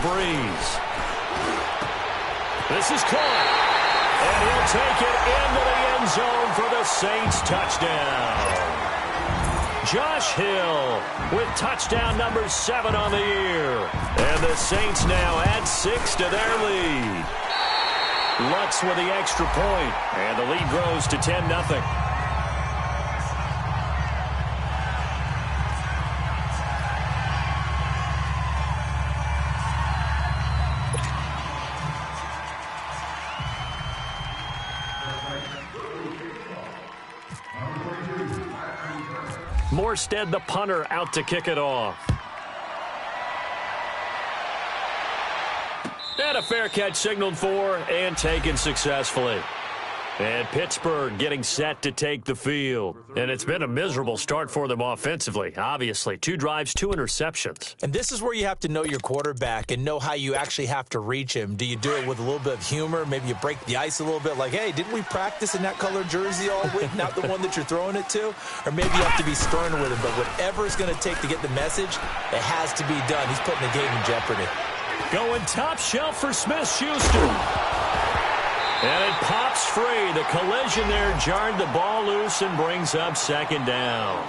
Breeze. This is caught. And he'll take it into the end zone for the Saints touchdown. Josh Hill with touchdown number 7 on the year. And the Saints now add 6 to their lead. Lutz with the extra point, and the lead grows to 10-0. Morstead, the punter, out to kick it off. And a fair catch signaled for and taken successfully. And Pittsburgh getting set to take the field. And it's been a miserable start for them offensively, obviously. 2 drives, 2 interceptions. And this is where you have to know your quarterback and know how you actually have to reach him. Do you do it with a little bit of humor? Maybe you break the ice a little bit like, hey, didn't we practice in that colored jersey all week, not the one that you're throwing it to? Or maybe you have to be stern with him. But whatever it's going to take to get the message, it has to be done. He's putting the game in jeopardy. Going top shelf for Smith-Schuster. And it pops free. The collision there jarred the ball loose and brings up 2nd down.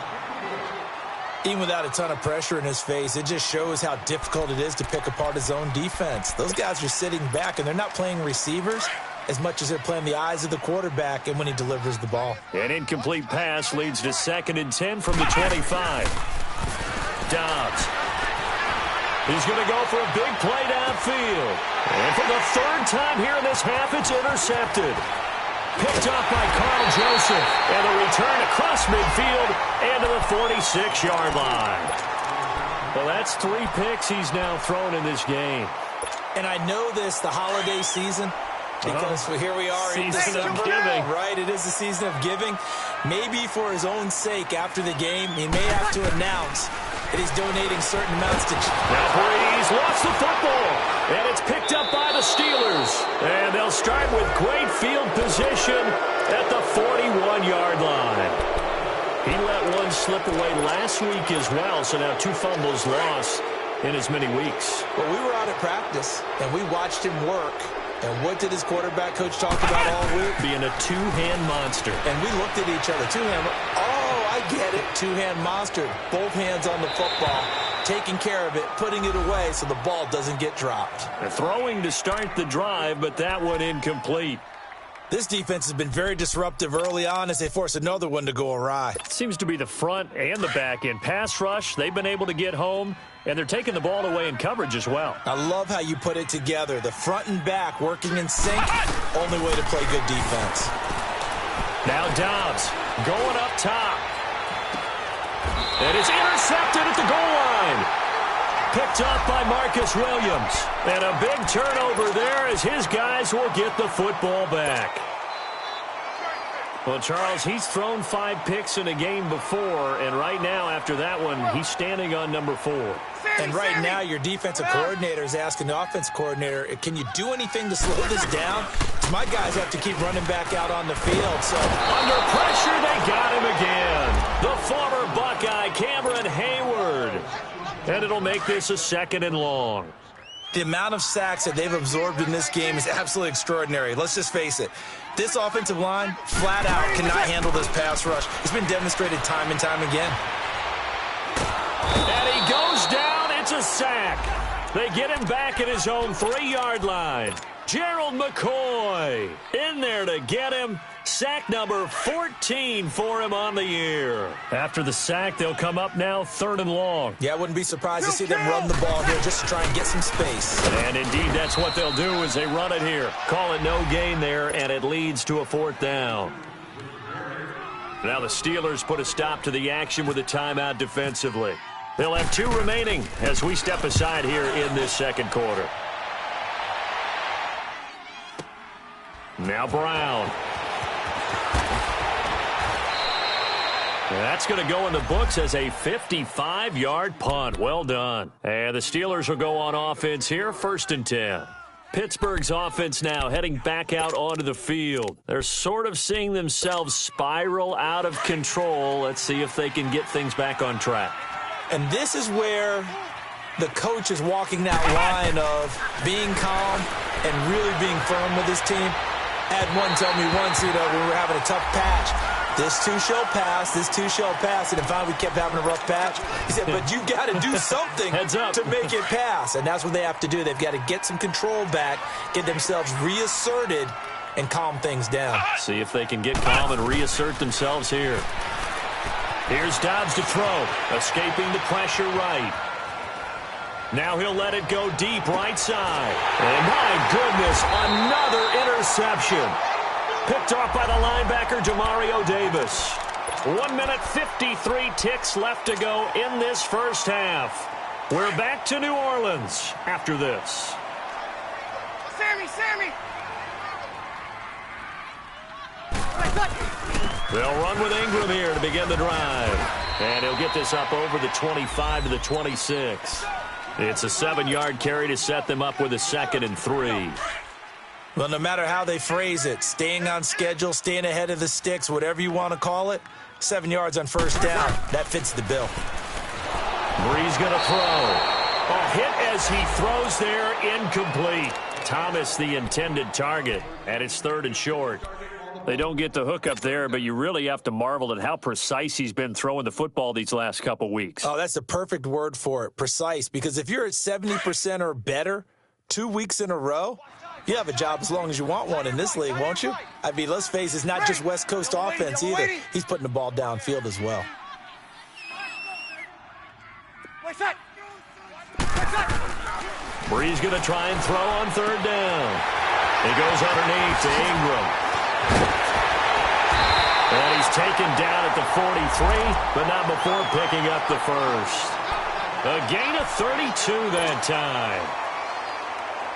Even without a ton of pressure in his face, it just shows how difficult it is to pick apart his own defense. Those guys are sitting back, and they're not playing receivers as much as they're playing the eyes of the quarterback and when he delivers the ball. An incomplete pass leads to 2nd and 10 from the 25. Dobbs. He's going to go for a big play downfield. And for the 3rd time here in this half, it's intercepted. Picked up by Carl Joseph. And a return across midfield and to the 46-yard line. Well, that's 3 picks he's now thrown in this game. And I know this, the holiday season, because here we are in December. Giving. Right, it is the season of giving. Maybe for his own sake after the game, he may have to announce that he's donating certain amounts to... Now Breeze lost the football, and it's picked up by the Steelers. And they'll start with great field position at the 41-yard line. He let one slip away last week as well, so now 2 fumbles lost in as many weeks. Well, we were out at practice, and we watched him work. And what did his quarterback coach talk about all week? Being a 2-hand monster. And we looked at each other. 2-hand. Oh, I get it. 2-hand monster. Both hands on the football. Taking care of it. Putting it away so the ball doesn't get dropped. They're throwing to start the drive, but that one incomplete. This defense has been very disruptive early on as they force another one to go awry. It seems to be the front and the back end. Pass rush, they've been able to get home, and they're taking the ball away in coverage as well. I love how you put it together. The front and back working in sync. Only way to play good defense. Now Dobbs going up top. And it's intercepted at the goal line. Picked up by Marcus Williams. And a big turnover there as his guys will get the football back. Well, Charles, he's thrown 5 picks in a game before, and right now after that one, he's standing on number 4. And right now your defensive coordinator is asking the offensive coordinator, can you do anything to slow this down? My guys have to keep running back out on the field. So under pressure, they got him again. The former Buckeye, Cameron Hayward. And it'll make this a 2nd and long. The amount of sacks that they've absorbed in this game is absolutely extraordinary. Let's just face it. This offensive line, flat out, cannot handle this pass rush. It's been demonstrated time and time again. And he goes down. It's a sack. They get him back at his own 3-yard line. Gerald McCoy in there to get him. Sack number 14 for him on the year. After the sack, they'll come up now 3rd and long. Yeah, I wouldn't be surprised to see them run the ball here just to try and get some space. And indeed, that's what they'll do as they run it here. Call it no gain there, and it leads to a 4th down. Now the Steelers put a stop to the action with a timeout defensively. They'll have 2 remaining as we step aside here in this 2nd quarter. Now Brown. That's going to go in the books as a 55-yard punt. Well done. And the Steelers will go on offense here, 1st and 10. Pittsburgh's offense now heading back out onto the field. They're sort of seeing themselves spiral out of control. Let's see if they can get things back on track. And this is where the coach is walking that line of being calm and really being firm with his team. I had one tell me once, when we were having a tough patch, this too shall pass, this too shall pass. And then finally we kept having a rough patch. He said, but you got to do something to make it pass. And that's what they have to do. They've got to get some control back, get themselves reasserted, and calm things down. See if they can get calm and reassert themselves here. Here's Dobbs to throw, escaping the pressure right. Now he'll let it go deep right side. And my goodness, another interception. Picked off by the linebacker, Demario Davis. 1 minute, 53 ticks left to go in this first half. We're back to New Orleans after this. Sammy! They'll run with Ingram here to begin the drive. And he'll get this up over the 25 to the 26. It's a 7-yard carry to set them up with a 2nd and 3. Well, no matter how they phrase it, staying on schedule, staying ahead of the sticks, whatever you want to call it, 7 yards on first down, that fits the bill. Brees going to throw. A hit as he throws there, incomplete. Thomas the intended target, and it's 3rd and short. They don't get the hook up there, but you really have to marvel at how precise he's been throwing the football these last couple weeks. Oh, that's the perfect word for it, precise, because if you're at 70% or better 2 weeks in a row, you have a job as long as you want one in this league, won't you? I mean, let's face it, it's not just West Coast offense either. He's putting the ball downfield as well. Brees going to try and throw on 3rd down. He goes underneath to Ingram. And he's taken down at the 43, but not before picking up the first. A gain of 32 that time.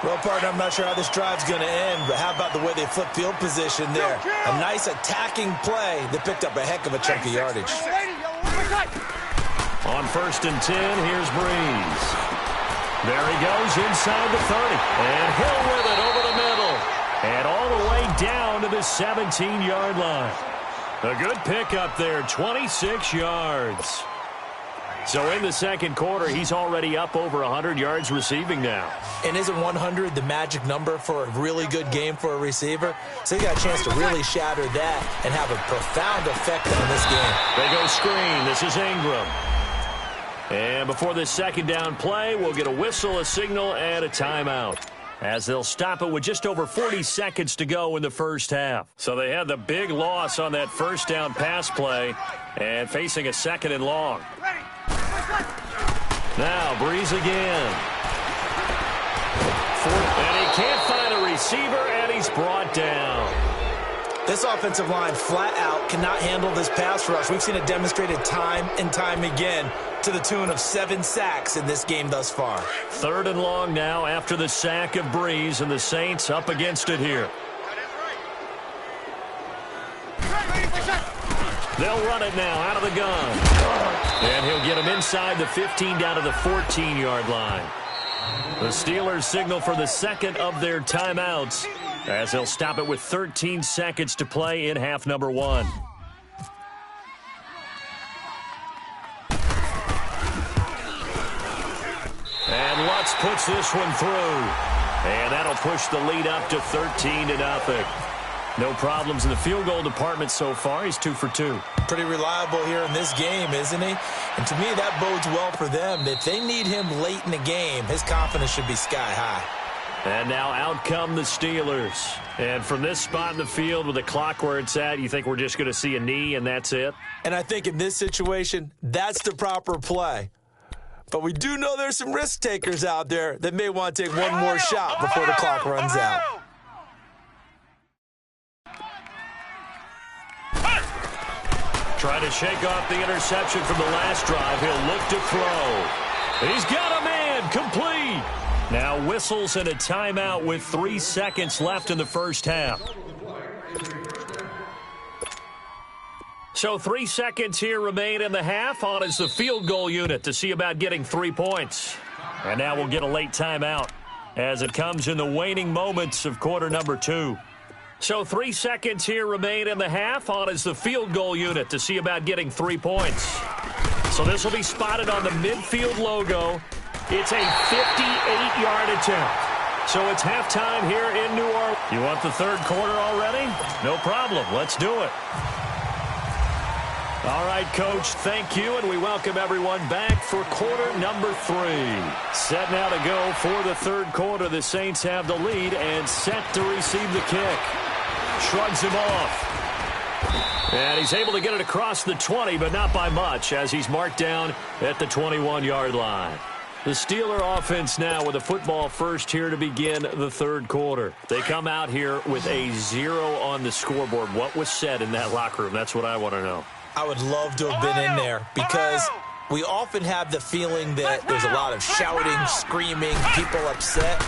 Well, partner, I'm not sure how this drive's going to end, but how about the way they flip field position there? A nice attacking play that picked up a heck of a chunk of yardage. On 1st and 10, here's Brees. There he goes inside the 30. And Hill with it over the middle. And all the way down to the 17-yard line. A good pickup there, 26 yards. So in the second quarter, he's already up over 100 yards receiving now. And isn't 100 the magic number for a really good game for a receiver? So he got a chance to really shatter that and have a profound effect on this game. They go screen. This is Ingram. And before this 2nd down play, we'll get a whistle, a signal, and a timeout, as they'll stop it with just over 40 seconds to go in the first half. So they had the big loss on that 1st down pass play and facing a 2nd and long. Now Brees again. And he can't find a receiver, and he's brought down. This offensive line flat out cannot handle this pass rush. We've seen it demonstrated time and time again to the tune of 7 sacks in this game thus far. 3rd and long now after the sack of Brees, and the Saints up against it here. They'll run it now out of the gun. And he'll get him inside the 15 down to the 14-yard line. The Steelers signal for the 2nd of their timeouts, as they'll stop it with 13 seconds to play in half number 1. And Lutz puts this one through. And that'll push the lead up to 13-0. No problems in the field goal department so far. He's 2 for 2. Pretty reliable here in this game, isn't he? And to me, that bodes well for them. If they need him late in the game, his confidence should be sky high. And now out come the Steelers. And from this spot in the field with the clock where it's at, you think we're just going to see a knee and that's it? And I think in this situation, that's the proper play. But we do know there's some risk takers out there that may want to take one more shot before the clock runs out. Trying to shake off the interception from the last drive. He'll look to throw. He's got a man, complete. Now whistles and a timeout with 3 seconds left in the first half. So 3 seconds here remain in the half. On is the field goal unit to see about getting 3 points. And now we'll get a late timeout as it comes in the waning moments of quarter number 2. So 3 seconds here remain in the half. On is the field goal unit to see about getting 3 points. So this will be spotted on the midfield logo It's a 58-yard attempt. So it's halftime here in New Orleans. You want the third quarter already? No problem. Let's do it. All right, Coach, thank you, and we welcome everyone back for quarter number 3. Set now to go for the third quarter. The Saints have the lead and set to receive the kick. Shrugs him off. And he's able to get it across the 20, but not by much, as he's marked down at the 21-yard line. The Steeler offense now with a football first here to begin the third quarter. They come out here with a 0 on the scoreboard. What was said in that locker room? That's what I want to know. I would love to have been in there because we often have the feeling that there's a lot of shouting, screaming, people upset.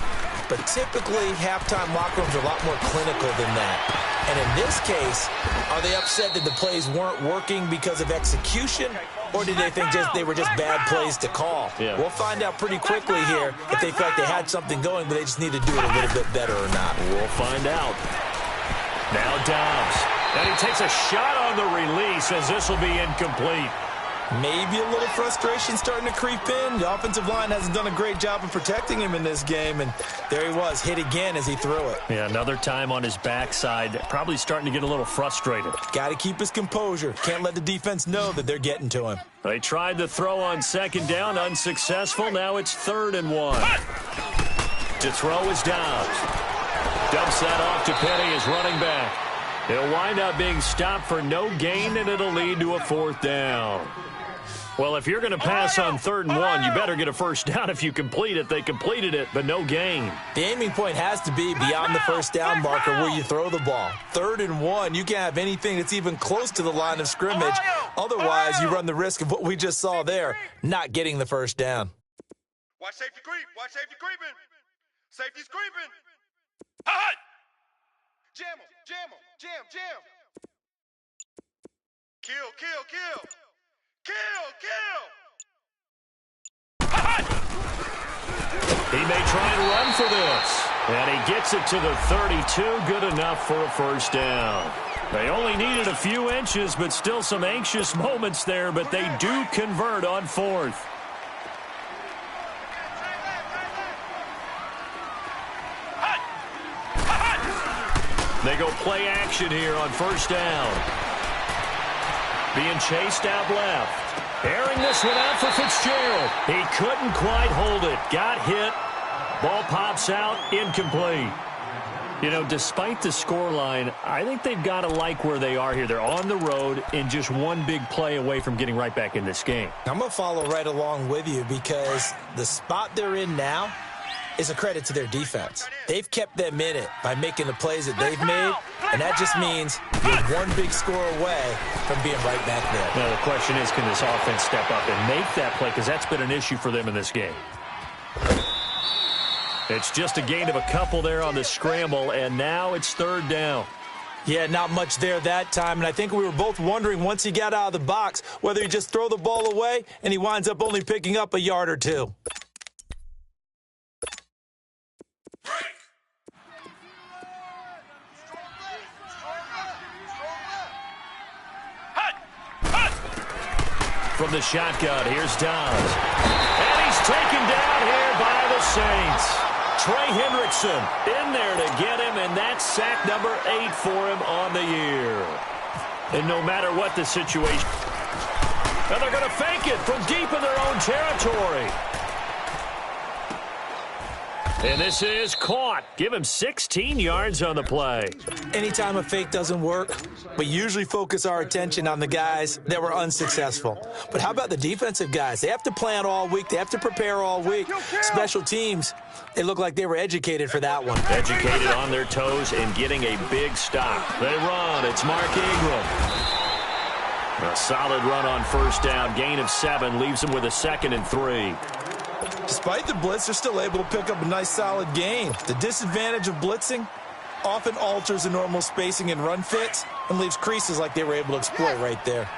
But typically, halftime locker rooms are a lot more clinical than that. And in this case, are they upset that the plays weren't working because of execution? Or did they think they were just bad plays to call? Yeah. We'll find out pretty quickly here if they feel like they had something going, but they just need to do it a little bit better or not. We'll find out. Now Dobbs. And he takes a shot on the release as this will be incomplete. Maybe a little frustration starting to creep in. The offensive line hasn't done a great job of protecting him in this game, and there he was, hit again as he threw it. Yeah, another time on his backside, probably starting to get a little frustrated. Got to keep his composure. Can't let the defense know that they're getting to him. They tried the throw on second down, unsuccessful. Now it's 3rd and 1. To throw is Dobbs. Dumps that off to Penny as running back. He'll wind up being stopped for no gain, and it'll lead to a 4th down. Well, if you're going to pass on 3rd and 1, you better get a first down if you complete it. They completed it, but no gain. The aiming point has to be beyond the first down marker where you throw the ball. 3rd and 1, you can't have anything that's even close to the line of scrimmage. Otherwise, you run the risk of what we just saw there, not getting the first down. Watch safety creep. Watch safety creeping. Safety's creeping. Hot! Jam him. Jam him. Jam, jam. Kill, kill, kill. Kill, kill. He may try and run for this. And he gets it to the 32. Good enough for a first down. They only needed a few inches, but still some anxious moments there. But they do convert on 4th. They go play action here on first down. Being chased out left. Airing this one out for Fitzgerald. He couldn't quite hold it. Got hit. Ball pops out. Incomplete. You know, despite the scoreline, I think they've got to like where they are here. They're on the road and just one big play away from getting right back in this game. I'm going to follow right along with you because the spot they're in now is a credit to their defense. They've kept them in it by making the plays that they've made, and that just means you're one big score away from being right back there. Now, the question is, can this offense step up and make that play? Because that's been an issue for them in this game. It's just a gain of a couple there on the scramble, and now it's 3rd down. Yeah, not much there that time, and I think we were both wondering once he got out of the box whether he just throw the ball away and he winds up only picking up a yard or two. From the shotgun, here's Dobbs. And he's taken down here by the Saints. Trey Hendrickson in there to get him, and that's sack number 8 for him on the year. And no matter what the situation, and they're going to fake it from deep in their own territory. And this is caught. Give him 16 yards on the play. Anytime a fake doesn't work, we usually focus our attention on the guys that were unsuccessful. But how about the defensive guys? They have to plan all week. They have to prepare all week. Special teams, they look like they were educated for that one. Educated on their toes and getting a big stop. They run. It's Mark Ingram. A solid run on first down. Gain of 7 leaves them with a 2nd and 3. Despite the blitz, they're still able to pick up a nice, solid gain. The disadvantage of blitzing often alters the normal spacing and run fits and leaves creases like they were able to exploit right there.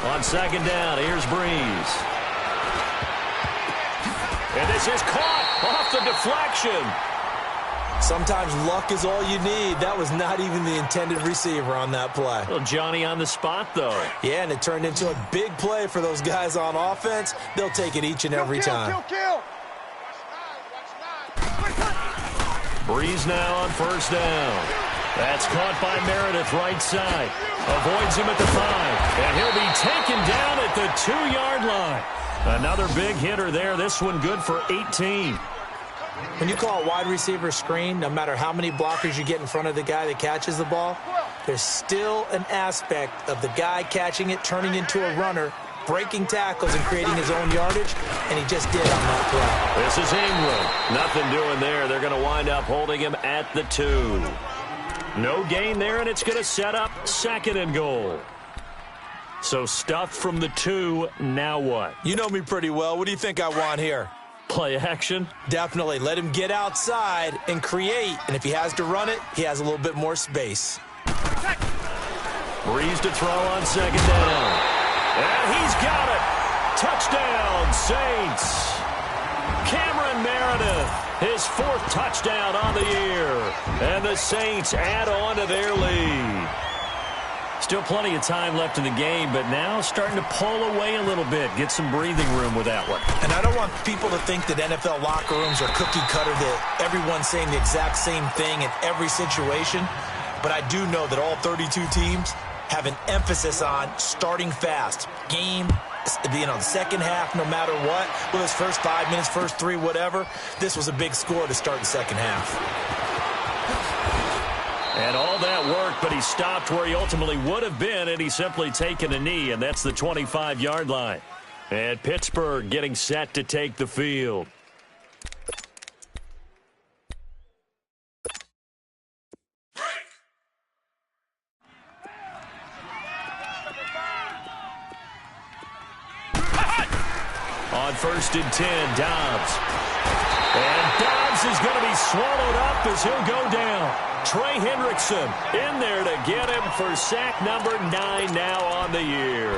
On second down, here's Breeze. And this is caught off the deflection. Sometimes luck is all you need. That was not even the intended receiver on that play. Well, Johnny on the spot, though. Yeah, and it turned into a big play for those guys on offense. They'll take it each and every time. Kill. Breeze now on first down. That's caught by Meredith right side. Avoids him at the 5. And he'll be taken down at the 2-yard line. Another big hitter there. This one good for 18. When you call a wide receiver screen, no matter how many blockers you get in front of the guy that catches the ball, there's still an aspect of the guy catching it, turning into a runner, breaking tackles and creating his own yardage, and he just did on that play. This is Ingram. Nothing doing there. They're going to wind up holding him at the 2. No gain there, and it's going to set up 2nd and goal. So stuffed from the 2, now what? You know me pretty well. What do you think I want here? Play action? Definitely. Let him get outside and create, and if he has to run it, he has a little bit more space. Breeze to throw on 2nd down. And he's got it. Touchdown, Saints. Cameron Meredith, his 4th touchdown on the year. And the Saints add on to their lead. Still plenty of time left in the game, but now starting to pull away a little bit. Get some breathing room with that one. And I don't want people to think that NFL locker rooms are cookie cutter, that everyone's saying the exact same thing in every situation. But I do know that all 32 teams have an emphasis on starting fast. Game, the second half, no matter what, whether it's first 5 minutes, first 3, whatever, this was a big score to start the second half. And all that work, but he stopped where he ultimately would have been, and he's simply taken a knee, and that's the 25-yard line. And Pittsburgh getting set to take the field. On 1st and 10, Dobbs. And Dobbs is going to be swallowed up as he'll go down. Trey Hendrickson in there to get him for sack number 9 now on the year.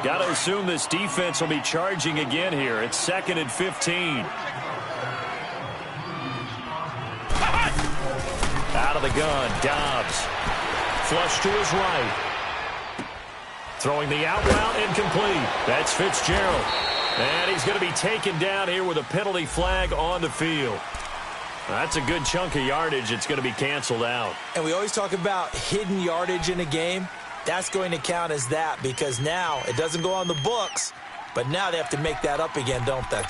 Got to assume this defense will be charging again here. It's 2nd and 15. Out of the gun, Dobbs. Flush to his right. Throwing the out route, incomplete. That's Fitzgerald. And he's going to be taken down here with a penalty flag on the field. That's a good chunk of yardage. It's going to be canceled out. And we always talk about hidden yardage in a game. That's going to count as that because now it doesn't go on the books, but now they have to make that up again, don't they?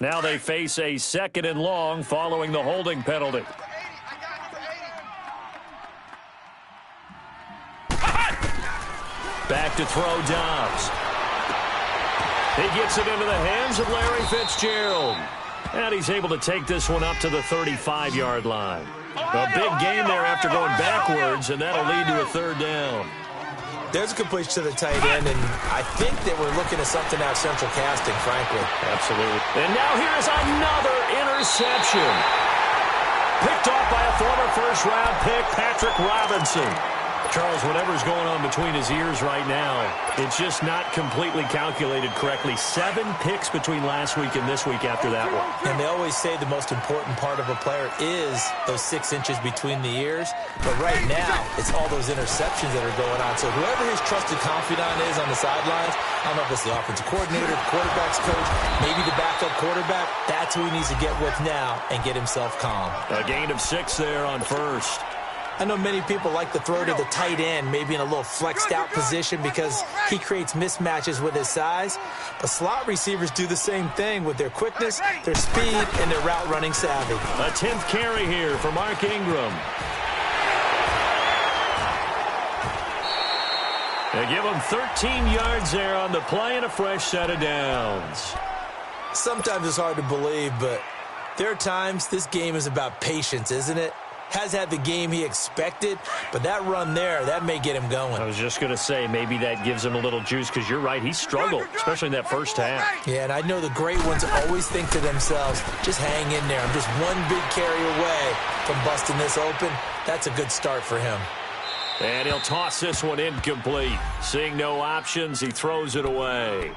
Now they face a 2nd and long following the holding penalty. Back to throw, Dobbs. He gets it into the hands of Larry Fitzgerald. And he's able to take this one up to the 35-yard line. A big gain there after going backwards, and that'll lead to a 3rd down. There's a completion to the tight end, and I think that we're looking at something out of central casting, frankly. Absolutely. And now here's another interception. Picked off by a former first-round pick, Patrick Robinson. Charles, whatever's going on between his ears right now, it's just not completely calculated correctly. 7 picks between last week and this week after that one. And they always say the most important part of a player is those 6 inches between the ears. But right now, it's all those interceptions that are going on. So whoever his trusted confidant is on the sidelines, I don't know if it's the offensive coordinator, the quarterback's coach, maybe the backup quarterback, that's who he needs to get with now and get himself calm. A gain of 6 there on 1st. I know many people like to throw to the tight end, maybe in a little flexed out position because he creates mismatches with his size. But slot receivers do the same thing with their quickness, their speed, and their route running savvy. A 10th carry here for Mark Ingram. They give him 13 yards there on the play and a fresh set of downs. Sometimes it's hard to believe, but there are times this game is about patience, isn't it? Has had the game he expected, but that run there, that may get him going. I was just going to say, maybe that gives him a little juice, because you're right, he struggled, especially in that first half. Yeah, and I know the great ones always think to themselves, just hang in there. I'm just one big carry away from busting this open. That's a good start for him. And he'll toss this one incomplete. Seeing no options, he throws it away.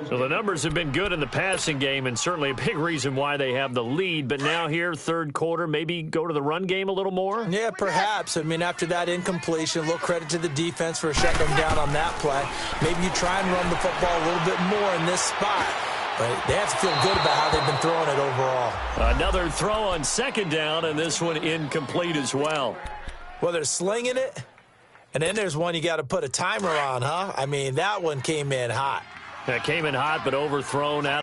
So the numbers have been good in the passing game and certainly a big reason why they have the lead. But now here, third quarter, maybe go to the run game a little more? Yeah, perhaps. I mean, after that incompletion, a little credit to the defense for shutting them down on that play. Maybe you try and run the football a little bit more in this spot. But they have to feel good about how they've been throwing it overall. Another throw on second down, and this one incomplete as well. Well, they're slinging it, and then there's one you got to put a timer on, huh? I mean, that one came in hot. That came in hot, but overthrown out.